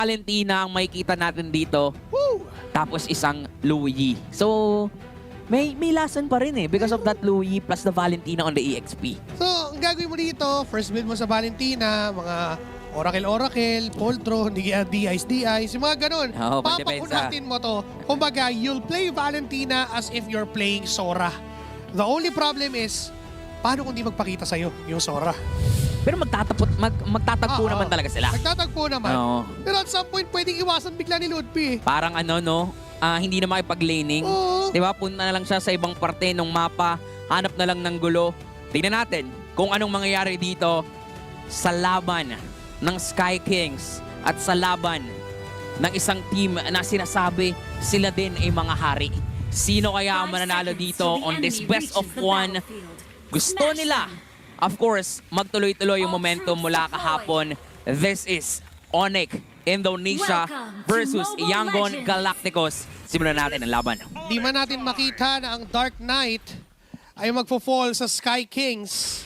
Valentina ang makikita natin dito. Woo! Tapos isang Louis. So, may lesson pa rin eh because of that Louis plus the Valentina on the EXP. So, ang gagawin mo dito, first build mo sa Valentina, mga Oracle, Poltron, DIs, yung mga ganun. Oo, pagdepensa. Papakunatin mo to. Kumbaga, you'll play Valentina as if you're playing Sora. The only problem is, paano kung di magpakita sa'yo yung Sora? Pero magtatagpo naman talaga sila. Magtatagpo naman. Oo. Pero at some point, pwedeng iwasan bigla ni Ludpi. Parang hindi na makipag-laning. Oo. Diba? Punta na lang siya sa ibang parte ng mapa. Hanap na lang ng gulo. Tingnan natin kung anong mangyayari dito sa laban ng Sky Kings at sa laban ng isang team na sinasabi sila din ay mga hari. Sino kaya ang mananalo dito on this best of one? Gusto nila, of course, magtuloy-tuloy yung momentum mula kahapon. This is Onyx Indonesia versus Yangon Galacticos. Simulan natin ang laban. Di man natin makita na ang Dark Knight ay magfo-fall sa Sky Kings.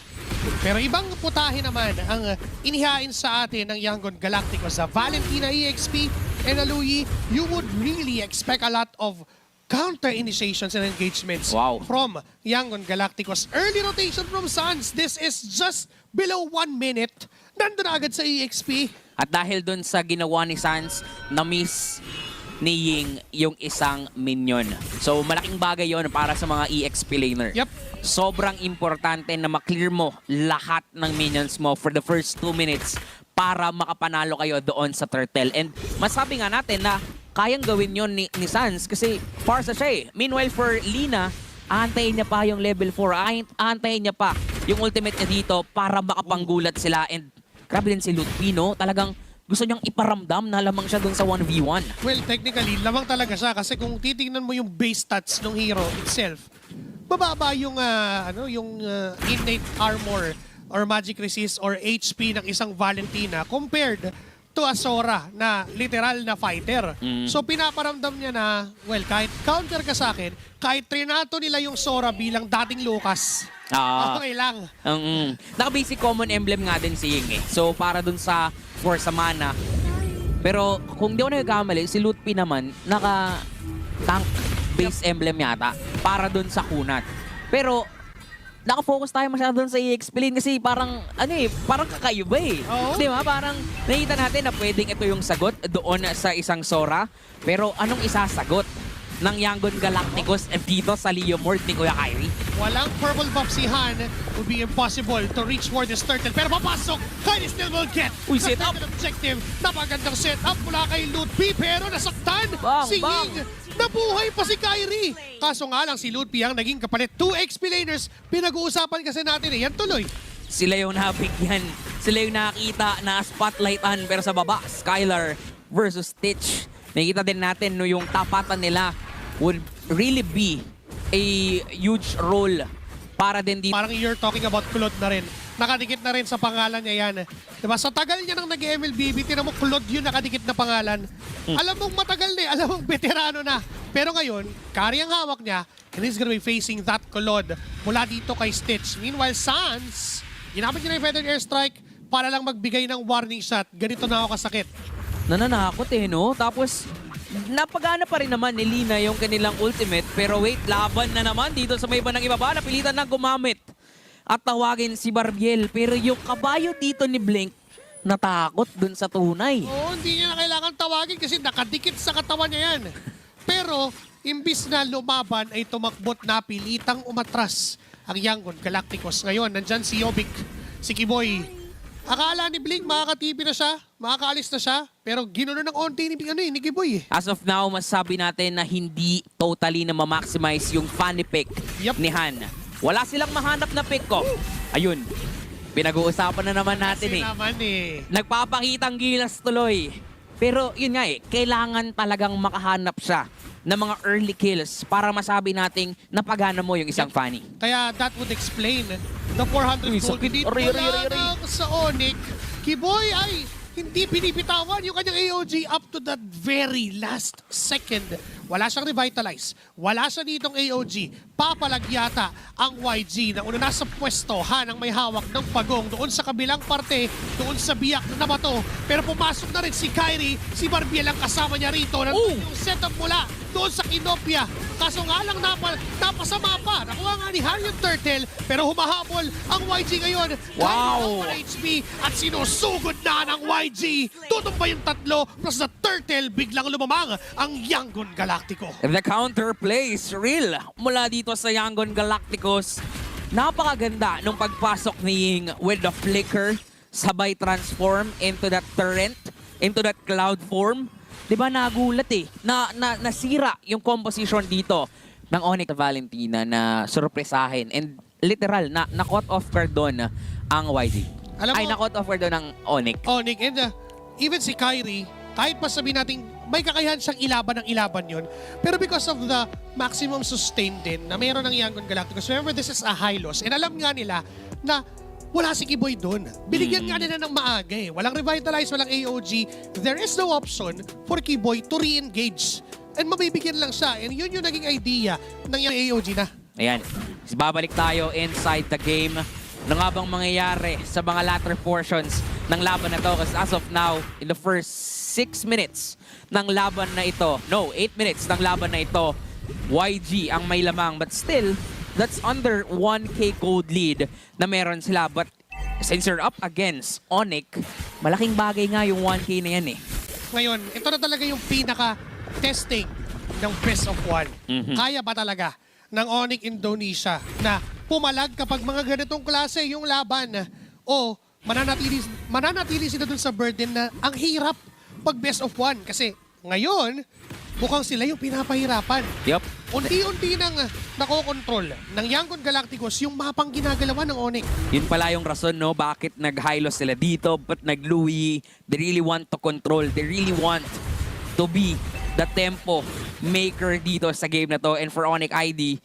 Pero ibang putahe naman ang inihain sa atin ng Yangon Galacticos. Sa Valentina EXP and Louis, you would really expect a lot of counter-initiations and engagements from Yangon Galacticos. Early rotation from Suns. This is just below 1 minute. Nandun na agad sa EXP. At dahil dun sa ginawa ni Sans, na-miss ni Ying yung isang minion. So malaking bagay yon para sa mga EXP laner. Yep. Sobrang importante na maklear mo lahat ng minions mo for the first 2 minutes para makapanalo kayo doon sa turtle. And masabi nga natin na kayang gawin yon ni Sans kasi Farsa siya eh. Meanwhile for Lina, aantayin niya pa yung level 4. Aantayin niya pa yung ultimate niya dito para makapanggulat sila. And grabe din si Ludpi, no? Talagang gusto niyang iparamdam na lamang siya dun sa 1v1. Well, technically, lamang talaga siya kasi kung titingnan mo yung base stats ng hero itself, bababa yung innate armor or magic resist or HP ng isang Valentina compared to a Sora na literal na fighter. So pinaparamdam niya na, well, kahit counter ka sa akin, kahit trinato nila yung Sora bilang dating Lucas, okay lang. Naka-basic common emblem nga din si Ying eh. So para dun sa Forza Mana. Pero kung di ako nagkamali, si Ludpi naman naka-tank base emblem yata para dun sa kunat. Pero naka-focus tayo masyado dun sa i-explain kasi parang parang kakaiba eh. Di ba? Parang nakita natin na pwedeng ito yung sagot doon sa isang Sora. Pero anong isasagot ng Yangon Galacticos dito sa Leomord ni Kuya Kyrie? Walang purple buff si Han. Would be impossible to reach for this turtle. Pero papasok! Kyrie still will get Uy, set up! objective. Napagandang set up mula kay Ludpi pero nasaktan si Bang! Ying. Nabuhay pa si Kyrie. Kaso nga lang si Ludpi ang naging kapalit. 2 XP laners. Pinag-uusapan kasi natin eh. Yan tuloy. Sila yung nabigyan. Sila yung nakita na spotlightan. Pero sa baba, Skylar versus Stitch. Nakita din natin no, yung tapatan nila would really be a huge role para din dito. Parang you're talking about Claude na rin. Nakadikit na rin sa pangalan niya yan. Diba? Sa tagal niya nang nag-MLBB, tinan mo Claude yung nakadikit na pangalan. Alam mong matagal na alam mong veterano na. Pero ngayon, carry ang hawak niya and he's gonna be facing that Claude mula dito kay Stitch. Meanwhile, Sans, ginamit niya na yung Feathered Airstrike para lang magbigay ng warning shot. Ganito na ako kasakit. Nananakot eh, no? Tapos, napagana pa rin naman ni Lina yung kanilang ultimate. Pero wait, laban na naman dito sa may banang ibaba. Napilitan na gumamit at tawagin si Barbiel. Pero yung kabayo dito ni Blink, natakot dun sa tunay. Oo, hindi niya na kailangan tawagin kasi nakadikit sa katawan niya yan. Pero, imbis na lumaban ay tumakbot na pilitang umatras ang Yangon Galacticos. Ngayon, nandyan si Yobik, si Kiboy. Akala ni Blink makakatipi na siya, makakaalis na siya, pero ginuno ng onti ni Kiboy. As of now, masasabi natin na hindi totally na ma-maximize yung funny pick ni Han. Wala silang mahanap na pick ko. Ayun, pinag-uusapan na naman natin Kasi naman Nagpapakitang gilas tuloy. Pero yun nga kailangan talagang makahanap siya ng mga early kills para masabi nating napagana mo yung isang funny. Kaya that would explain the 400 gold. Hindi lang sa Onyx. Kiboy ay hindi binibitawan yung kanyang AOG up to that very last second. Wala siyang revitalize. Wala siya ditong AOG. Papalag yata ang YG na una nasa pwestohan ang may hawak ng pagong doon sa kabilang parte, doon sa biyak na bato. Pero pumasok na rin si Kyrie, si Barbiel ang kasama niya rito. Nandun yung setup mula doon sa Kinopia. Kaso nga lang napasama pa. Nakuha nga ni Han yung turtle, pero humahabol ang YG ngayon. Wow! Kahit HP at sinusugod na ng YG. Tutumba yung tatlo plus the turtle, biglang lumamang ang Yangon Galactico. The counterplay is real mula dito sa Yangon Galacticos. Napakaganda nung pagpasok ni Ying with the flicker, sabay transform into that torrent, into that cloud form. Diba nagulat eh, nasira yung composition dito ng Onyx Valentina na surpresahin. And literal, na-caught off guard doon ang YG. Alam mo- Ay, na-caught off guard doon ng Onyx. Onyx, and even si Kyrie, kahit pa sabihin natin may kakayahan siyang ilaban ng ilaban yun, pero because of the maximum sustain din na mayroon ng Yangon Galacticos, remember this is a high loss, and alam nga nila na wala si Kiboy doon. Binigyan nga nila ng maaga eh. Walang revitalize, walang AOG. There is no option for Kiboy to re-engage. And mabibigyan lang siya. And yun yung naging idea ng yung AOG na. Ayan, babalik tayo inside the game. Ano nga bang mangyayari sa mga latter portions ng laban na to? Kasi as of now, in the first 6 minutes ng laban na ito, 8 minutes ng laban na ito, YG ang may lamang. But still, that's under 1K gold lead na meron sila. But since you're up against Onyx, malaking bagay nga yung 1K na yan eh. Ngayon, ito na talaga yung pinaka-testing ng best of one. Kaya ba talaga ng Onyx Indonesia na pumalag kapag mga ganitong klase yung laban o mananatili sila dun sa burden na ang hirap pag best of one? Kasi ngayon, mukhang sila yung pinapahirapan. Yup. Unti-unti nang nakokontrol ng Yangon Galacticos yung mapang ginagalawan ng Onyx. Yun pala yung rason, no, bakit nag-high loss sila dito, but nag-Louis. They really want to control. They really want to be the tempo maker dito sa game na to. And for Onyx ID,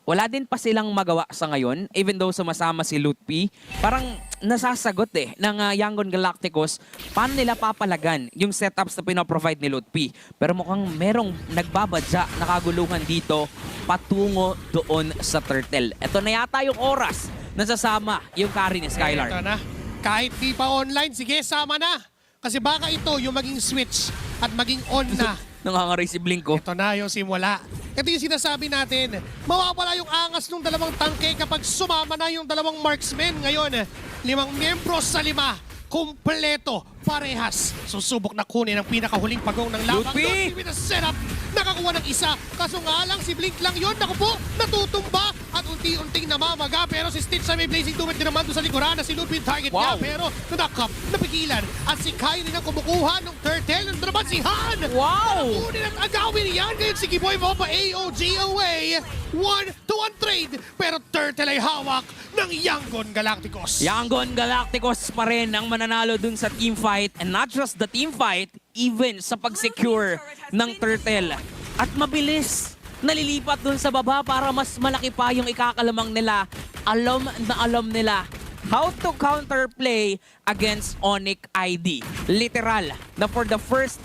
wala din pa silang magawa sa ngayon, even though sumasama si Lutpi. Parang nasasagot ng Yangon Galacticos paano nila papalagan yung setups na pinaprovide ni Lutpi. Pero mukhang merong nagbabadya na kaguluhan dito patungo doon sa Turtle. Ito na yata yung oras na sasama yung carry ni Skylar. Ito na. Kahit di pa online, sige, sama na. Kasi baka ito yung maging switch at maging on na. Nangangaray si Blinko. Ito na yung simula. Ito yung sinasabi natin. Mawawala yung angas ng dalawang tangke kapag sumama na yung dalawang marksmen. Ngayon, 5 miyembro sa 5. Kompleto, parehas. Susubok na kunin ang pinakahuling pagong ng labang. Lutpi! Lutpi with a setup. Nakakuha ng isa. Kaso nga lang, si Blink lang yun. Naku po, natutumba. At unti-unting namamaga. Pero si Stitch sa may Blazing Tumid din naman doon sa likuran na si Lutpi yung target niya. Pero nadakap, napigilan. At si Kyrie na kumukuha ng turtle. Nandun naman si Han. Wow! Kunin at agawin yan. Ngayon si Kiboy mo pa AOG away. 1-to-1 trade. Pero turtle ay hawak ng Yangon Galacticos. Yangon Galacticos pa rin ang mananalo dun sa teamfight. And not just the teamfight, even sa pag-secure ng Turtle. At mabilis, nalilipat dun sa baba para mas malaki pa yung ikakalamang nila. Alam na alam nila how to counterplay against Onyx ID. Literal, na for the first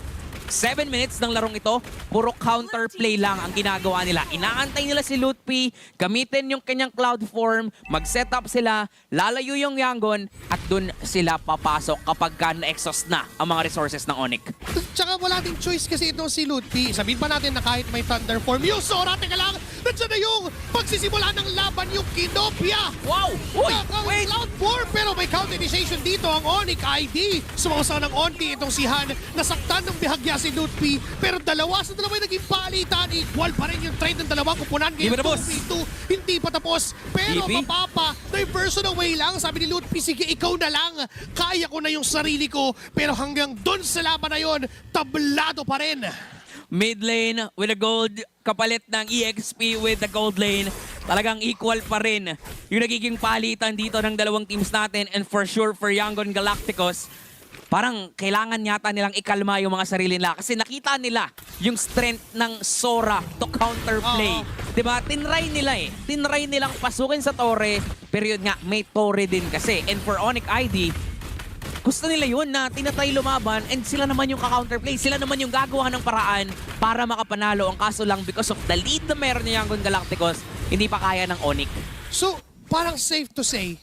7 minutes ng larong ito, puro counterplay lang ang ginagawa nila. Inaantay nila si Lutpi, gamitin yung kanyang cloud form, mag-set up sila, lalayo yung Yangon, at dun sila papasok kapag na-exhaust na ang mga resources ng Onyx. Tsaka wala ding choice kasi itong si Lutpi. Sabihin pa natin na kahit may Thunder Form, yung Sora, teka lang, nandiyan na yung pagsisimula ng laban, yung Kinopia. Wow! Uy! Wait! Cloud Form, pero may count initiation dito ang Onyx ID. Sumausa ng onti itong si Han, nasaktan ng bihagya si Lutpi, pero dalawa sa dalawa yung naging palitan. Equal pa rin yung trade ng dalawang kupunan. Di ba tapos? 2v2, hindi pa tapos. Pero Gibi? mapapa, diversion away lang. Sabi ni Lutpi, sige, ikaw na lang. Kaya ko na yung sarili ko. Pero hanggang dun sa laban na yun, tablado pa rin. Mid lane with the gold, kapalit ng EXP with the gold lane. Talagang equal pa rin yung nagiging palitan dito ng dalawang teams natin. And for sure, for Yangon Galacticos, parang kailangan yata nilang ikalma yung mga sarili nila kasi nakita nila yung strength ng Sora to counterplay. Diba? Tinry nila Tinry nilang pasukin sa torre, pero yun nga, may torre din kasi. And for Onyx ID, gusto nila yun na tinatry lumaban and sila naman yung ka-counterplay. Sila naman yung gagawa ng paraan para makapanalo. Ang kaso lang, because of the lead na meron ni Yangon Galacticos, hindi pa kaya ng Onyx. So, parang safe to say,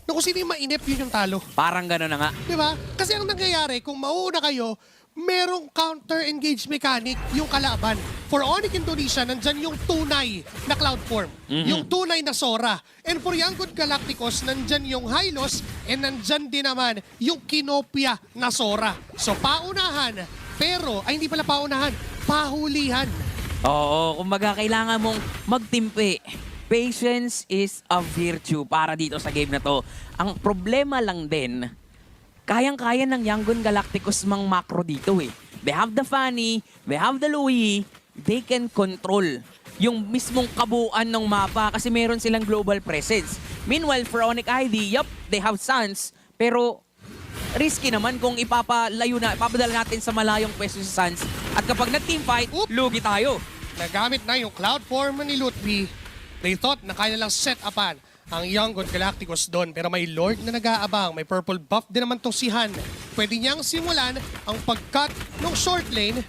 na kung sino yung mainip, yun yung talo. Parang gano'n na nga. Di ba? Kasi ang nangyayari, kung mauuna kayo, merong counter-engage mechanic yung kalaban. For Onyx Indonesia, nandyan yung tunay na Cloud Form. Yung tunay na Sora. And for Yangon Galacticos, nandyan yung Hylos and nandyan din naman yung Kinopia na Sora. So paunahan, pero, ay hindi pala paunahan, pahulihan. Oo, kumbaga kailangan mong magtimpi. Patience is a virtue para dito sa game na to. Ang problema lang din, kayang-kaya ng Yangon Galacticos mang macro dito eh. They have the Fanny, they have the Louis, they can control yung mismong kabuuan ng mapa kasi meron silang global presence. Meanwhile, for Onyx ID, yup, they have Suns, pero risky naman kung ipapadala natin sa malayong pwesto si Suns. At kapag nag-team fight, lugi tayo. Nagamit na yung Cloud Form ni Lutfi. They thought na kaya lang set upan ang Yangon Galacticos doon. Pero may Lord na nag-aabang. May purple buff din naman tong si Han. Pwede niyang simulan ang pag-cut ng short lane.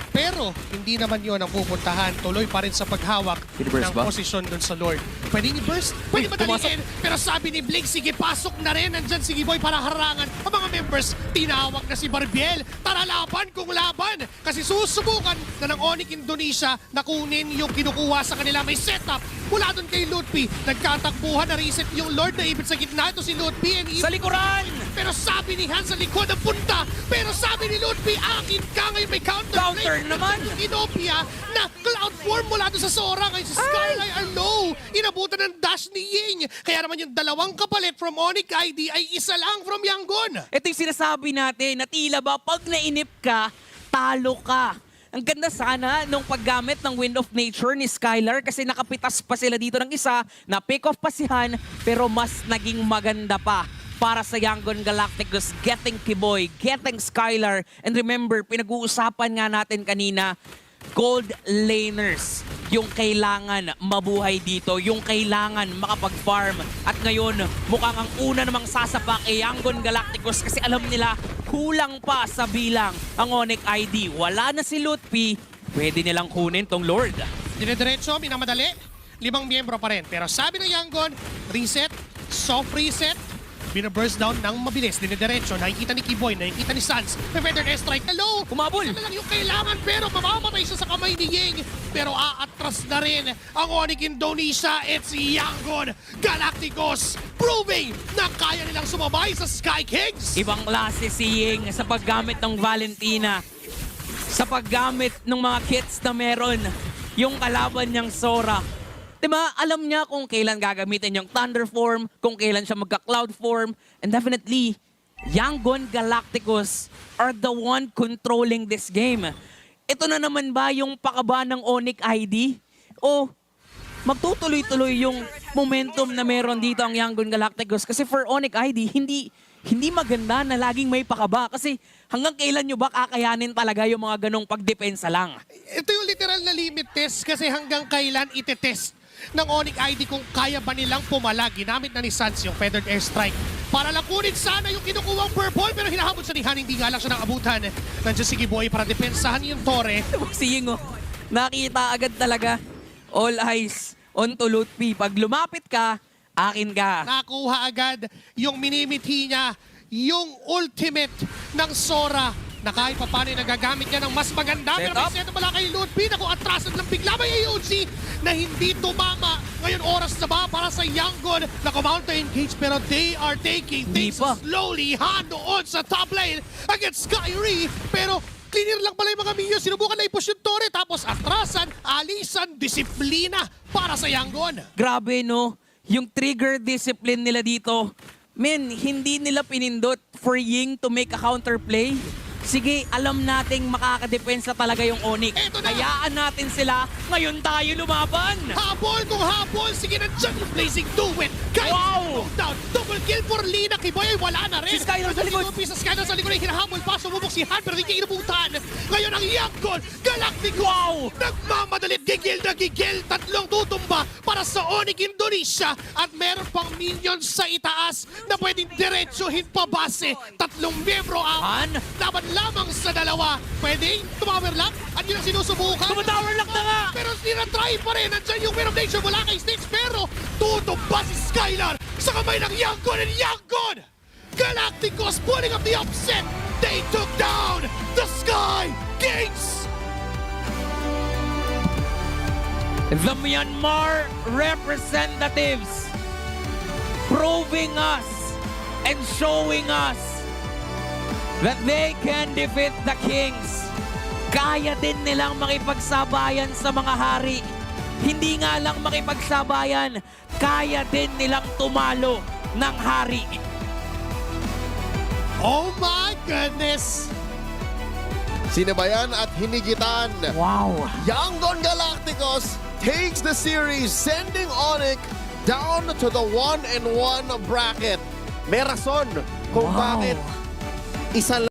Pero hindi naman yon ang pupuntahan. Tuloy pa rin sa paghawak ng posisyon doon sa Lord. Pwede ni Burst, pwede madaliin. Pero sabi ni Blink, sige pasok na rin. Nandyan si Giboy para harangan ang mga members. Tinawag na si Barbiel. Tara laban kung laban. Kasi susubukan na ng Onyx Indonesia na kunin yung kinukuha sa kanila. May setup mula doon kay Lutfi. Nagkatakbuhan na reset yung Lord na ibig sa gitna. Ito si Lutfi. Sa likuran! Pero sabi ni Han sa likod ang punta. Pero sabi ni Lutfi, akin ka ngayon may Counter naman! Kinopia na Cloud Form mula doon sa Sora. Ngayon si Skyline are low. Inabutan ng dash ni Ying. Kaya naman yung dalawang kapalit from Onyx ID ay isa lang from Yangon. Ito yung sinasabi natin na tila ba pag nainip ka, talo ka. Ang ganda sana nung paggamit ng Wind of Nature ni Skylar kasi nakapitas pa sila dito ng isa, na pick off pa si Han, pero mas naging maganda pa para sa Yangon Galacticos, getting Kiboy, getting Skylar. And remember, pinag-uusapan nga natin kanina, gold laners yung kailangan mabuhay dito, yung kailangan makapag-farm. At ngayon, mukhang ang una namang sasapak ay Yangon Galacticos kasi alam nila kulang pa sa bilang ang Onyx ID. Wala na si Lutfi, pwede nilang kunin tong Lord. Dire-diretso, minamadali. 5 miyembro pa rin. Pero sabi ng Yangon, reset, soft reset, binaburst down ng mabilis. Dire-diretso, nakikita ni Kiboy, nakikita ni Sans. May feather airstrike. Hello! Kumabol! Ito na lang yung kailangan pero mamamatay siya sa kamay ni Ying. Pero aatras na rin ang Onyx Indonesia. It's Yangon Galacticos proving na kaya nilang sumabay sa Sky Kings. Ibang klase si Ying sa paggamit ng Valentina, sa paggamit ng mga kits na meron yung kalaban niyang Sora. Diba, alam niya kung kailan gagamitin yung Thunder Form, kung kailan siya magka-Cloud Form, and definitely, Yangon Galacticos are the one controlling this game. Ito na naman ba yung pakaba ng Onyx ID? O magtutuloy-tuloy yung momentum na meron dito ang Yangon Galacticos? Kasi for Onyx ID, hindi maganda na laging may pakaba. Kasi hanggang kailan nyo ba kakayanin talaga yung mga ganong pagdepensa lang? Ito yung literal na limit test kasi hanggang kailan itetest ng Onyx ID kung kaya ba nilang pumala. Ginamit na ni Sans yung feathered airstrike para lang kunin sana yung kinukuwang purple pero hinahabol sa ni Han, hindi nga lang siya nakabutan. Nandiyan si Giboy para depensahan yung Torre. Si Ying, nakita agad talaga. All eyes on to Lutfi. Pag lumapit ka, akin ka. Nakuha agad yung minimithi niya, yung ultimate ng Sora na kahit pa paano nagagamit niya ng mas maganda. Pero may setup pala kay Lutfi na kung atrasan lang bigla may AOC na hindi tumama. Ngayon oras na ba para sa Yangon na counter engage pero they are taking things slowly. Han doon sa top lane against Skyrie pero cleaner lang pala yung mga minions. Sinubukan na i-push yung Torre tapos atrasan, alisan, disiplina para sa Yangon. Grabe no, yung trigger discipline nila dito. Men, hindi nila pinindot for Ying to make a counterplay. Sige, alam nating makakadepensa talaga yung Onyx. Hayaan natin sila. Ngayon tayo lumaban. Habol kung habol. Sige, nandiyan yung Blazing Duet. Guys, down. Double kill for Lina. Kiboy ay wala na rin. Si Skylar sa likod. Sa Skylar sa likod ay hinahabol pa. Sumubok si Han pero hindi niya inabutan. Ngayon Ngayon ang Yangon Galacticos nagmamadalit gigil na gigil. Tatlong tutumba para sa Onyx Indonesia at meron pang minions sa itaas na pwedeng diretsuhin pa base. Tatlong miyembro ang laban lamang sa dalawa. Pwedeng tumawerlock at yun ang sinusubukan. Tumatowerlock na nga! Pero sinatry pa rin. Nandiyan yung Venom Nation mula kay Sticks. Pero tutumba si Skylar sa kamay ng Yangon and Yangon Galacticos pulling up the upset. They took down the Sky Kings. The Myanmar representatives proving us and showing us that they can defeat the Kings. Kaya din nilang makipagsabayan sa mga hari. Hindi nga lang makipagsabayan, kaya din nilang tumalo ng hari. Oh my goodness! Sinabayan at hinigitan. Wow! Yangon Galacticos takes the series, sending Onyx down to the 1-1 bracket. May rason kung Wow. bakit isa